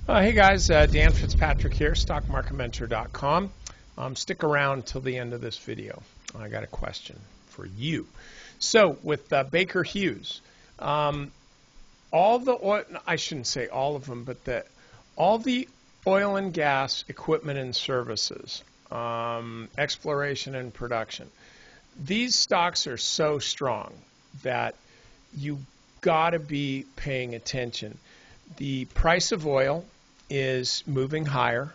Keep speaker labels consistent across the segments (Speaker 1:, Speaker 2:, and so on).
Speaker 1: Hey guys, Dan Fitzpatrick here, stockmarketmentor.com. Stick around till the end of this video. I got a question for you. So with Baker Hughes, all the oil, I shouldn't say all of them, but all the oil and gas equipment and services, exploration and production, these stocks are so strong that you got to be paying attention. The price of oil is moving higher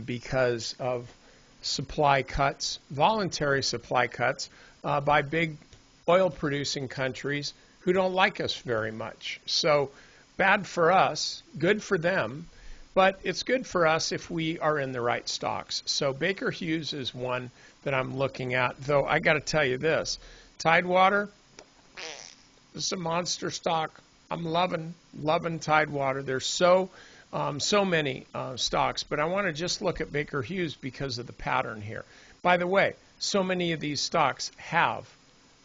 Speaker 1: because of supply cuts, voluntary supply cuts by big oil producing countries who don't like us very much. So bad for us, good for them, but it's good for us if we are in the right stocks. So Baker Hughes is one that I'm looking at, though I got to tell you this, Tidewater, this is a monster stock. I'm loving Tidewater. There's so many stocks, but I want to just look at Baker Hughes because of the pattern here. By the way, so many of these stocks have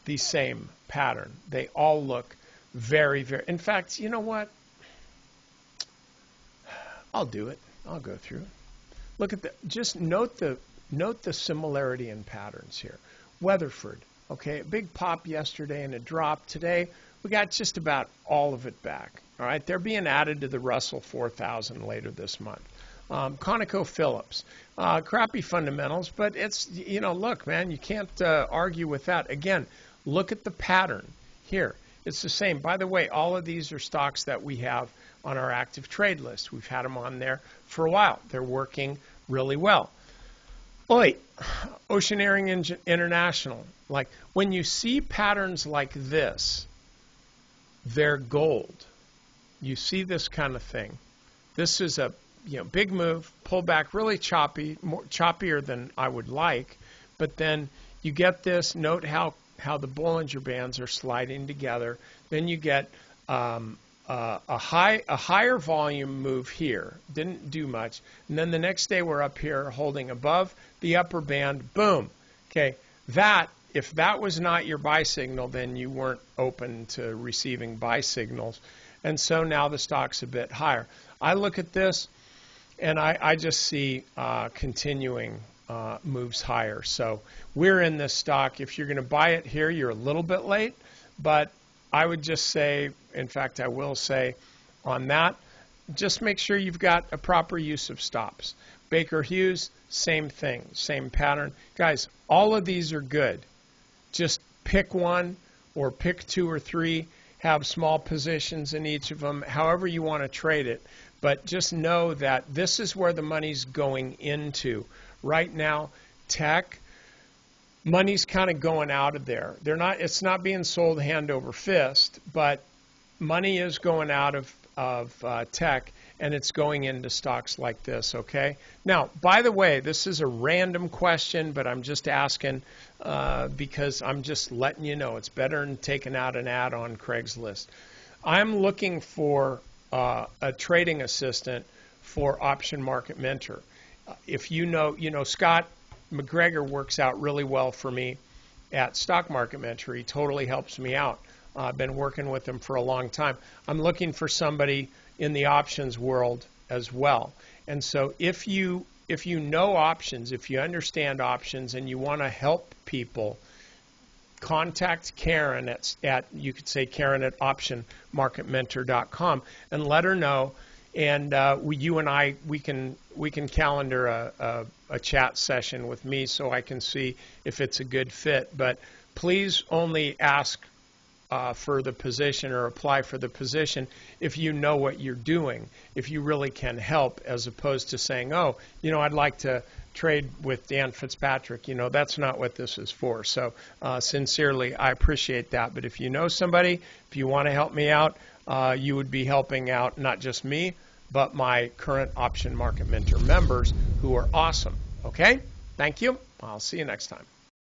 Speaker 1: the same pattern. They all look very, very. In fact, you know what? I'll do it. I'll go through it. Look at the. Just note the similarity in patterns here. Weatherford. Okay, a big pop yesterday and a drop today. We got just about all of it back. All right, they're being added to the Russell 4000 later this month. ConocoPhillips, crappy fundamentals, but it's, look, man, you can't argue with that. Again, look at the pattern here. It's the same. By the way, all of these are stocks that we have on our active trade list. We've had them on there for a while. They're working really well. Oceaneering International. Like when you see patterns like this, they're gold. You see this kind of thing. This is a big move, pull back, really choppy, more choppier than I would like. But then you get this. Note how the Bollinger Bands are sliding together. Then you get a higher volume move here. Didn't do much. And then the next day we're up here holding above the upper band. Boom. Okay. If that was not your buy signal, then you weren't open to receiving buy signals. And so now the stock's a bit higher. I look at this and I just see continuing moves higher. So we're in this stock. If you're going to buy it here, you're a little bit late. But I would just say, in fact, I will say on that, just make sure you've got a proper use of stops. Baker Hughes, same thing, same pattern. Guys, all of these are good. Just pick one or pick two or three, have small positions in each of them, however you want to trade it. But just know that this is where the money's going into. Right now, tech, money's kind of going out of there. It's not being sold hand over fist, but money is going out of tech, and it's going into stocks like this, okay? Now, by the way, this is a random question, but I'm just asking because I'm just letting you know. It's better than taking out an ad on Craigslist. I'm looking for a trading assistant for Option Market Mentor. If you know, Scott McGregor works out really well for me at Stock Market Mentor. He totally helps me out. I've been working with him for a long time. I'm looking for somebody in the options world as well. And so if you know options, if you understand options and you want to help people, contact Karen at you could say Karen at optionmarketmentor.com and let her know. And you and I, we can calendar a chat session with me so I can see if it's a good fit. But please only ask for the position or apply for the position if you know what you're doing, if you really can help, as opposed to saying, oh, I'd like to trade with Dan Fitzpatrick. That's not what this is for. So sincerely, I appreciate that. But if you know somebody, if you want to help me out, you would be helping out not just me, but my current Option Market Mentor members who are awesome. Okay? Thank you. I'll see you next time.